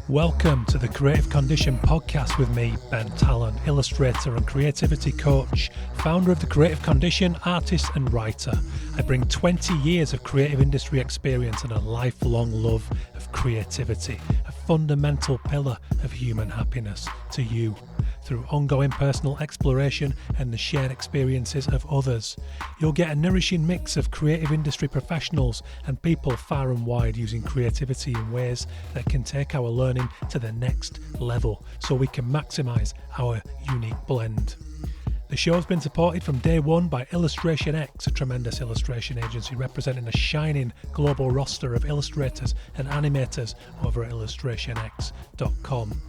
Welcome to the Creative Condition podcast with me, Ben Talon, illustrator and creativity coach, founder of the Creative Condition, artist and writer. I bring 20 years of creative industry experience and a lifelong love of creativity, a fundamental pillar of human happiness, to you through ongoing personal exploration and the shared experiences of others. You'll get a nourishing mix of creative industry professionals and people far and wide using creativity in ways that can take our learning to the next level so we can maximise our unique blend. The show's been supported from day one by Illustration X, a tremendous illustration agency representing a shining global roster of illustrators and animators over at illustrationx.com.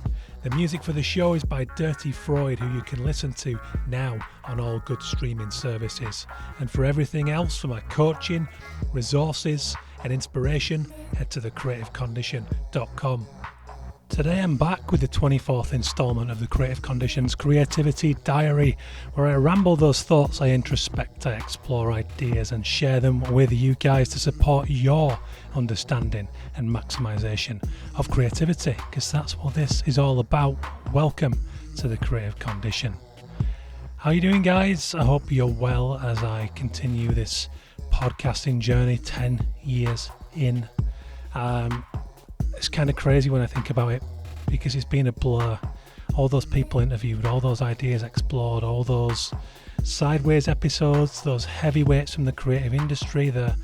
The music for the show is by Dirty Freud, who you can listen to now on all good streaming services. And for everything else, for my coaching, resources and inspiration, head to thecreativecondition.com. Today I'm back with the 24th instalment of the Creative Condition's Creativity Diary, where I ramble those thoughts, I introspect, I explore ideas and share them with you guys to support your understanding and maximisation of creativity, because that's what this is all about. Welcome to the Creative Condition. How are you doing, guys? I hope you're well as I continue this podcasting journey 10 years in. It's kind of crazy when I think about it because it's been a blur. All those people interviewed, all those ideas explored, all those sideways episodes, those heavyweights from the creative industry, the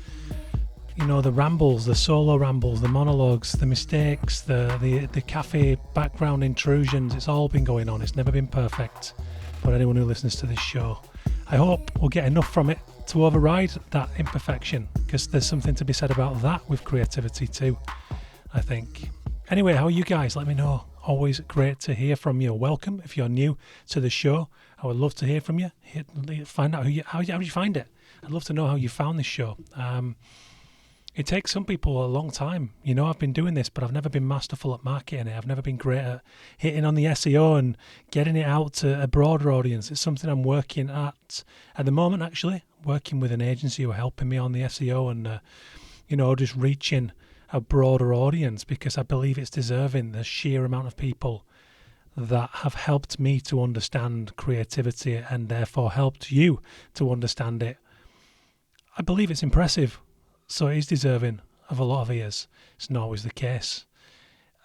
rambles, the solo rambles, the monologues, the mistakes, the cafe background intrusions. It's all been going on. It's never been perfect. But anyone who listens to this show, I hope will get enough from it to override that imperfection, because there's something to be said about that with creativity too, I think. Anyway, how are you guys? Let me know. Always great to hear from you. Welcome if you're new to the show. I would love to hear from you. Find out how did you find it. I'd love to know how you found this show. It takes some people a long time. I've been doing this, but I've never been masterful at marketing it. I've never been great at hitting on the SEO and getting it out to a broader audience. It's something I'm working at the moment, actually. Working with an agency who are helping me on the SEO and, just reaching a broader audience, because I believe it's deserving, the sheer amount of people that have helped me to understand creativity and therefore helped you to understand it. I believe it's impressive, so it is deserving of a lot of ears. It's not always the case.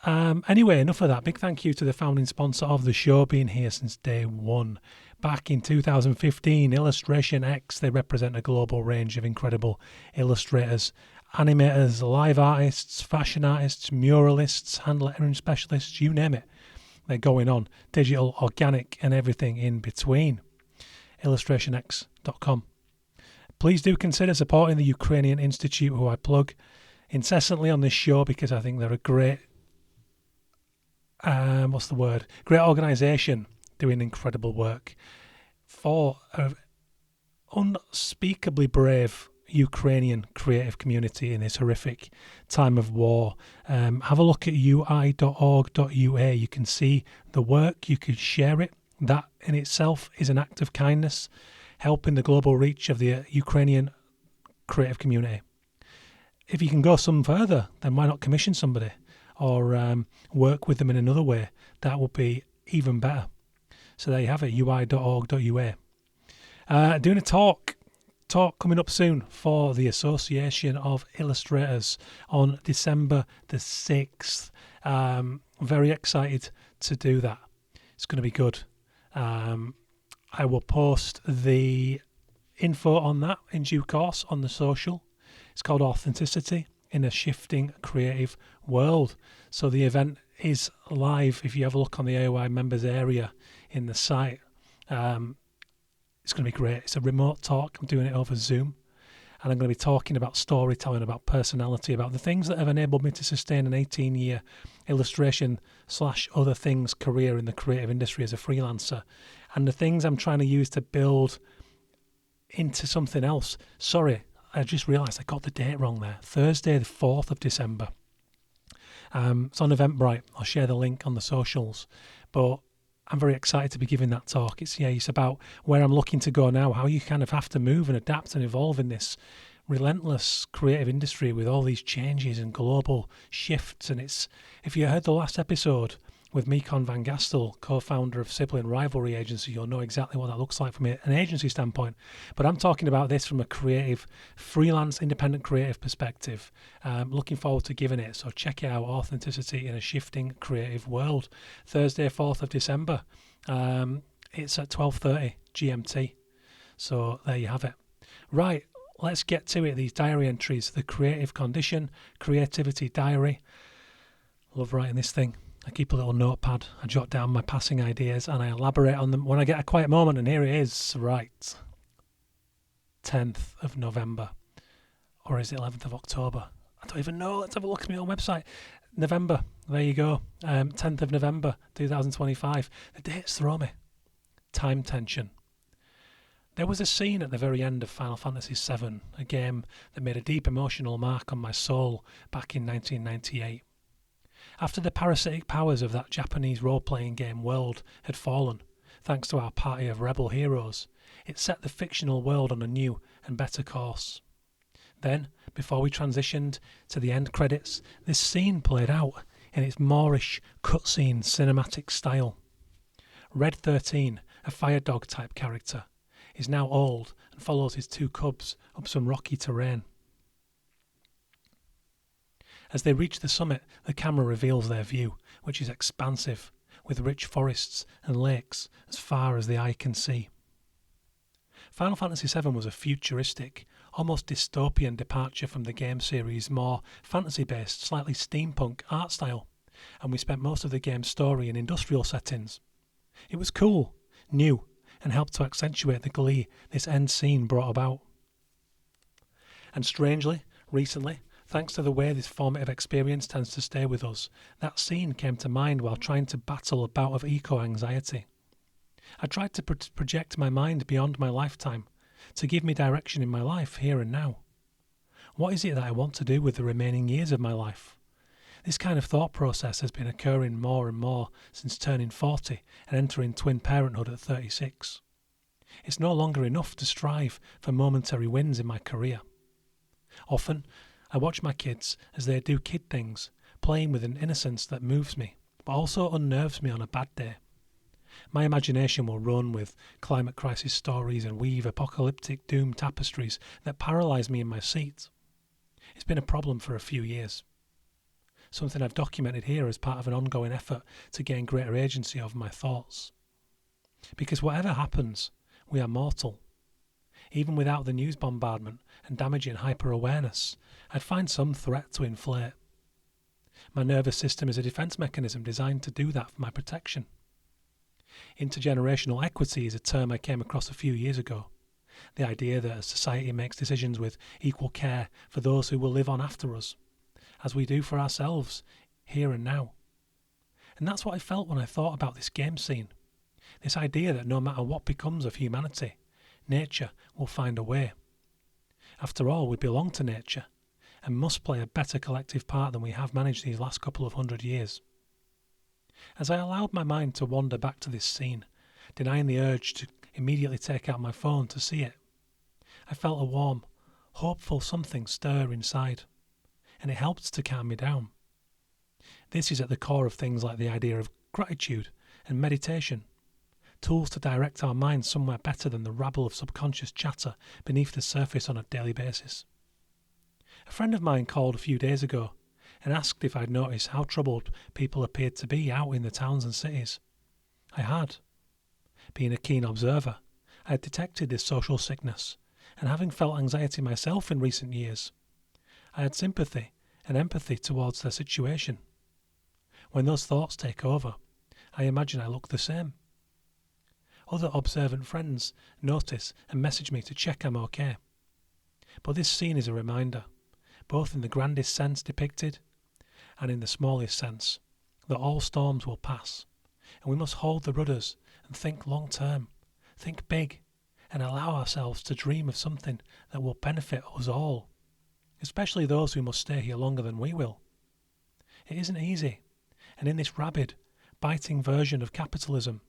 Anyway, enough of that. Big thank you to the founding sponsor of the show, being here since day one. Back in 2015, Illustration X, they represent a global range of incredible illustrators, animators, live artists, fashion artists, muralists, hand lettering specialists, you name it. They're going on. Digital, organic, and everything in between. illustrationx.com. Please do consider supporting the Ukrainian Institute, who I plug incessantly on this show because I think they're a great, great organisation doing incredible work for an unspeakably brave Ukrainian creative community in this horrific time of war. Have a look at ui.org.ua. You can see the work, you can share it. That in itself is an act of kindness, helping the global reach of the Ukrainian creative community. If you can go some further, then why not commission somebody or work with them in another way? That would be even better. So there you have it, ui.org.ua. Doing a talk coming up soon for the Association of Illustrators on December the 6th. Very excited to do that. It's going to be good. I will post the info on that in due course on the social. It's called Authenticity in a Shifting Creative World. So the event is live. If you have a look on the AOI members area in the site, it's going to be great. It's a remote talk. I'm doing it over Zoom. And I'm going to be talking about storytelling, about personality, about the things that have enabled me to sustain an 18-year illustration/other things career in the creative industry as a freelancer, and the things I'm trying to use to build into something else. Sorry, I just realised I got the date wrong there. Thursday, the 4th of December. It's on Eventbrite. I'll share the link on the socials. But I'm very excited to be giving that talk. It's about where I'm looking to go now, how you kind of have to move and adapt and evolve in this relentless creative industry with all these changes and global shifts. And it's, if you heard the last episode with Mekon Van Gastel, co-founder of Sibling Rivalry Agency, you'll know exactly what that looks like from an agency standpoint. But I'm talking about this from a creative, freelance, independent creative perspective. Looking forward to giving it. So check it out, Authenticity in a Shifting Creative World. Thursday, 4th of December. It's at 12:30 GMT. So there you have it. Right, let's get to it. These diary entries, the creative condition, creativity diary. Love writing this thing. I keep a little notepad, I jot down my passing ideas and I elaborate on them when I get a quiet moment, and here it is, right. 10th of November, or is it 11th of October? I don't even know, let's have a look at my own website. November, there you go, 10th of November 2025. The dates throw me. Time tension. There was a scene at the very end of Final Fantasy VII, a game that made a deep emotional mark on my soul back in 1998. After the parasitic powers of that Japanese role-playing game world had fallen, thanks to our party of rebel heroes, it set the fictional world on a new and better course. Then, before we transitioned to the end credits, this scene played out in its Moorish cutscene cinematic style. Red 13, a fire dog type character, is now old and follows his two cubs up some rocky terrain. As they reach the summit, the camera reveals their view, which is expansive, with rich forests and lakes as far as the eye can see. Final Fantasy VII was a futuristic, almost dystopian departure from the game series' more fantasy-based, slightly steampunk art style, and we spent most of the game's story in industrial settings. It was cool, new, and helped to accentuate the glee this end scene brought about. And strangely, recently, thanks to the way this formative experience tends to stay with us, that scene came to mind while trying to battle a bout of eco-anxiety. I tried to project my mind beyond my lifetime, to give me direction in my life here and now. What is it that I want to do with the remaining years of my life? This kind of thought process has been occurring more and more since turning 40 and entering twin parenthood at 36. It's no longer enough to strive for momentary wins in my career. Often, I watch my kids as they do kid things, playing with an innocence that moves me, but also unnerves me on a bad day. My imagination will run with climate crisis stories and weave apocalyptic doom tapestries that paralyse me in my seat. It's been a problem for a few years. Something I've documented here as part of an ongoing effort to gain greater agency over my thoughts. Because whatever happens, we are mortal. Even without the news bombardment and damaging hyper-awareness, I'd find some threat to inflate. My nervous system is a defence mechanism designed to do that for my protection. Intergenerational equity is a term I came across a few years ago. The idea that a society makes decisions with equal care for those who will live on after us, as we do for ourselves, here and now. And that's what I felt when I thought about this game scene. This idea that no matter what becomes of humanity, nature will find a way. After all, we belong to nature, and must play a better collective part than we have managed these last couple of 100 years. As I allowed my mind to wander back to this scene, denying the urge to immediately take out my phone to see it, I felt a warm, hopeful something stir inside, and it helped to calm me down. This is at the core of things like the idea of gratitude and meditation, tools to direct our minds somewhere better than the rabble of subconscious chatter beneath the surface on a daily basis. A friend of mine called a few days ago and asked if I'd noticed how troubled people appeared to be out in the towns and cities. I had. Being a keen observer, I had detected this social sickness, and having felt anxiety myself in recent years, I had sympathy and empathy towards their situation. When those thoughts take over, I imagine I look the same. Other observant friends notice and message me to check I'm okay. But this scene is a reminder, both in the grandest sense depicted and in the smallest sense, that all storms will pass, and we must hold the rudders and think long term, think big, and allow ourselves to dream of something that will benefit us all, especially those who must stay here longer than we will. It isn't easy, and in this rabid, biting version of capitalism,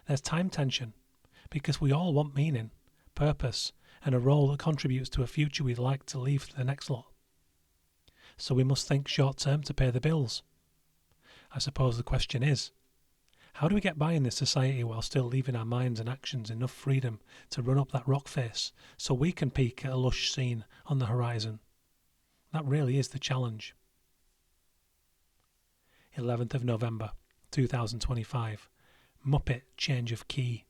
there's time tension, because we all want meaning, purpose, and a role that contributes to a future we'd like to leave to the next lot. So we must think short term to pay the bills. I suppose the question is, how do we get by in this society while still leaving our minds and actions enough freedom to run up that rock face so we can peek at a lush scene on the horizon? That really is the challenge. 11th of November 2025. Muppet change of key.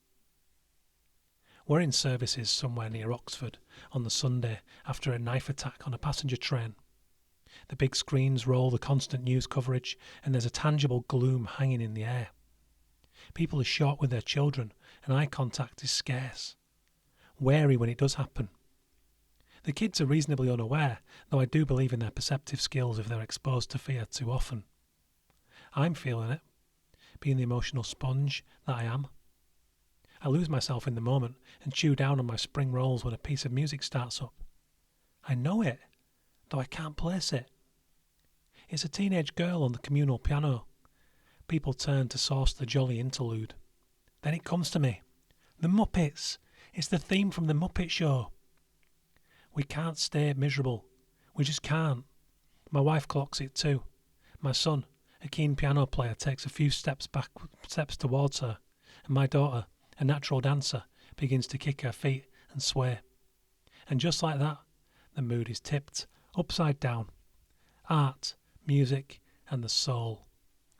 We're in services somewhere near Oxford on the Sunday after a knife attack on a passenger train. The big screens roll the constant news coverage, and there's a tangible gloom hanging in the air. People are short with their children, and eye contact is scarce. Wary when it does happen. The kids are reasonably unaware, though I do believe in their perceptive skills if they're exposed to fear too often. I'm feeling it, being the emotional sponge that I am. I lose myself in the moment and chew down on my spring rolls when a piece of music starts up. I know it, though I can't place it. It's a teenage girl on the communal piano. People turn to source the jolly interlude. Then it comes to me. The Muppets! It's the theme from the Muppet Show. We can't stay miserable. We just can't. My wife clocks it too. My son, a keen piano player, takes a few steps towards her, and my daughter, a natural dancer, begins to kick her feet and sway. And just like that, the mood is tipped upside down. Art, music, and the soul.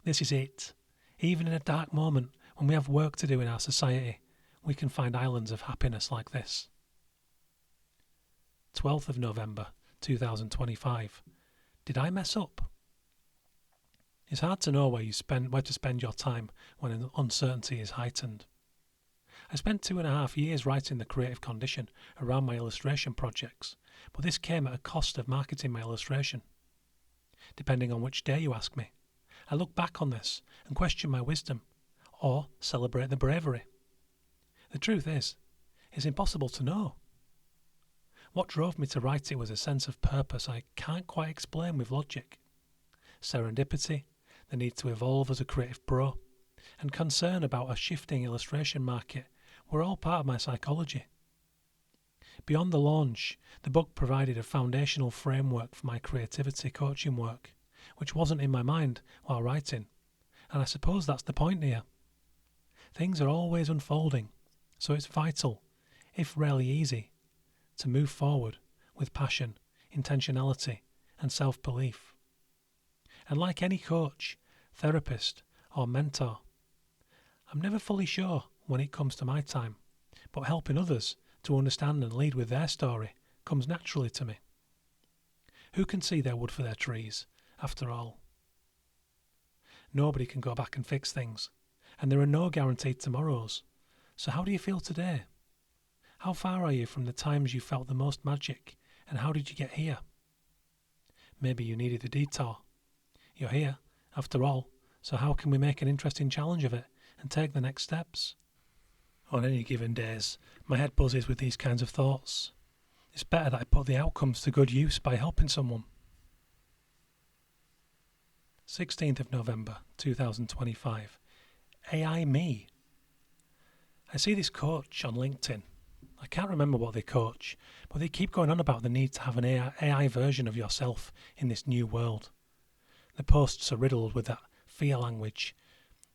This is it. Even in a dark moment, when we have work to do in our society, we can find islands of happiness like this. 12th of November 2025. Did I mess up? It's hard to know where to spend your time when uncertainty is heightened. I spent 2.5 years writing the creative condition around my illustration projects, but this came at a cost of marketing my illustration. Depending on which day you ask me, I look back on this and question my wisdom, or celebrate the bravery. The truth is, it's impossible to know. What drove me to write it was a sense of purpose I can't quite explain with logic. Serendipity, the need to evolve as a creative pro, and concern about a shifting illustration market were all part of my psychology. Beyond the launch, the book provided a foundational framework for my creativity coaching work, which wasn't in my mind while writing, and I suppose that's the point here. Things are always unfolding, so it's vital, if rarely easy, to move forward with passion, intentionality, and self-belief. And like any coach, therapist, or mentor, I'm never fully sure when it comes to my time, but helping others to understand and lead with their story comes naturally to me. Who can see their wood for their trees, after all? Nobody can go back and fix things, and there are no guaranteed tomorrows. So how do you feel today? How far are you from the times you felt the most magic, and how did you get here? Maybe you needed a detour. You're here, after all, so how can we make an interesting challenge of it and take the next steps? On any given days, my head buzzes with these kinds of thoughts. It's better that I put the outcomes to good use by helping someone. 16th of November 2025. AI me. I see this coach on LinkedIn. I can't remember what they coach, but they keep going on about the need to have an AI version of yourself in this new world. The posts are riddled with that fear language,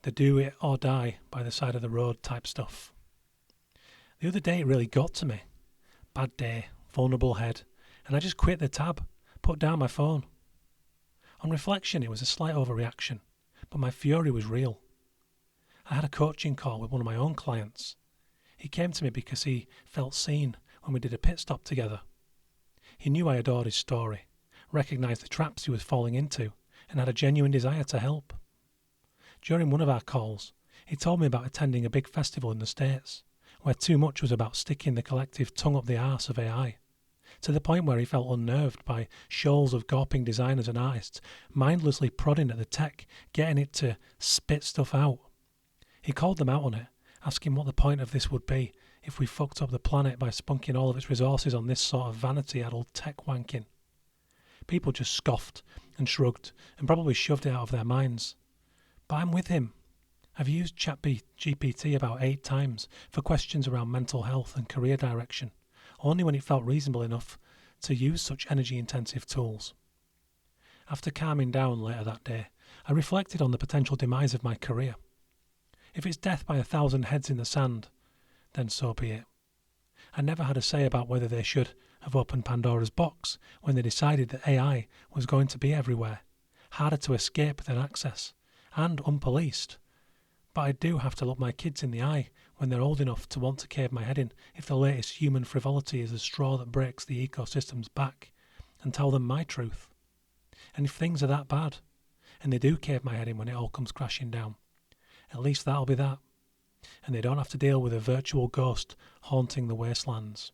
the do it or die by the side of the road type stuff. The other day it really got to me. Bad day, vulnerable head, and I just quit the tab, put down my phone. On reflection, it was a slight overreaction, but my fury was real. I had a coaching call with one of my own clients. He came to me because he felt seen when we did a pit stop together. He knew I adored his story, recognised the traps he was falling into, and had a genuine desire to help. During one of our calls, he told me about attending a big festival in the States, where too much was about sticking the collective tongue up the arse of AI, to the point where he felt unnerved by shoals of gawping designers and artists mindlessly prodding at the tech, getting it to spit stuff out. He called them out on it, asking what the point of this would be if we fucked up the planet by spunking all of its resources on this sort of vanity-addled tech wanking. People just scoffed and shrugged and probably shoved it out of their minds. But I'm with him. I've used ChatGPT about 8 times for questions around mental health and career direction, only when it felt reasonable enough to use such energy-intensive tools. After calming down later that day, I reflected on the potential demise of my career. If it's death by 1,000 heads in the sand, then so be it. I never had a say about whether they should have opened Pandora's box when they decided that AI was going to be everywhere, harder to escape than access, and unpoliced. But I do have to look my kids in the eye when they're old enough to want to cave my head in if the latest human frivolity is the straw that breaks the ecosystem's back, and tell them my truth. And if things are that bad, and they do cave my head in when it all comes crashing down, at least that'll be that, and they don't have to deal with a virtual ghost haunting the wastelands.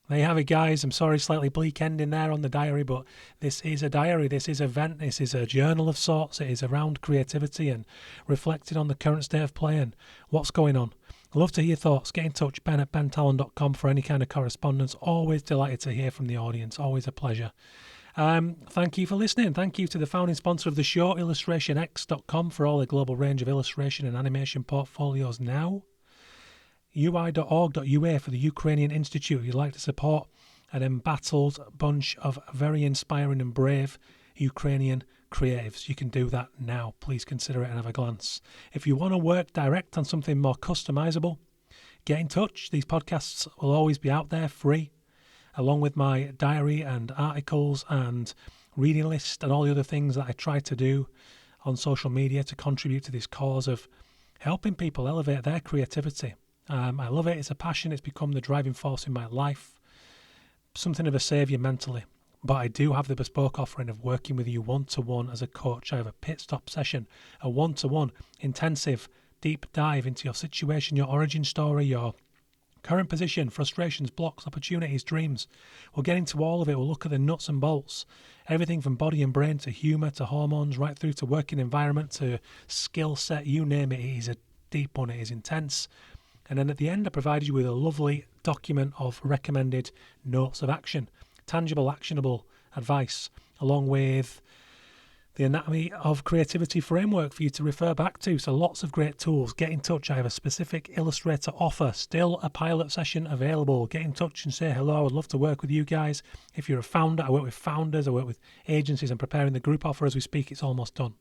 There you have it, guys. I'm sorry, slightly bleak ending there on the diary, but this is a diary, this is an event, this is a journal of sorts. It is around creativity and reflecting on the current state of play and what's going on. I'd love to hear your thoughts. Get in touch, ben@bentalon.com for any kind of correspondence. Always delighted to hear from the audience, always a pleasure. Thank you for listening. Thank you to the founding sponsor of the show, illustrationx.com, for all the global range of illustration and animation portfolios now. ui.org.ua for the Ukrainian Institute if you'd like to support an embattled bunch of very inspiring and brave Ukrainian creatives. You can do that now. Please consider it and have a glance. If you want to work direct on something more customizable, get in touch. These podcasts will always be out there free, along with my diary and articles and reading list and all the other things that I try to do on social media to contribute to this cause of helping people elevate their creativity. I love it. It's a passion. It's become the driving force in my life. Something of a saviour mentally. But I do have the bespoke offering of working with you one-to-one as a coach. I have a pit stop session, a one-to-one intensive deep dive into your situation, your origin story, your current position, frustrations, blocks, opportunities, dreams. We'll get into all of it. We'll look at the nuts and bolts. Everything from body and brain to humour to hormones, right through to working environment to skill set, you name it. It is a deep one. It is intense. And then at the end, I provide you with a lovely document of recommended notes of action, tangible, actionable advice, along with the Anatomy of Creativity framework for you to refer back to. So lots of great tools. Get in touch. I have a specific Illustrator offer, still a pilot session available. Get in touch and say hello. I would love to work with you guys. If you're a founder, I work with founders, I work with agencies. I'm preparing the group offer as we speak. It's almost done.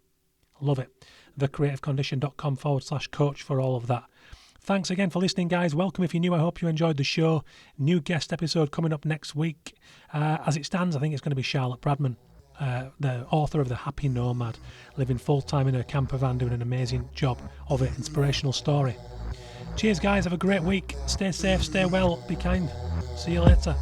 Love it. thecreativecondition.com/coach for all of that. Thanks again for listening, guys. Welcome if you're new. I hope you enjoyed the show. New guest episode coming up next week. As it stands, I think it's going to be Charlotte Bradman, the author of The Happy Nomad, living full-time in her camper van, doing an amazing job of it. Inspirational story. Cheers, guys. Have a great week. Stay safe, stay well, be kind. See you later.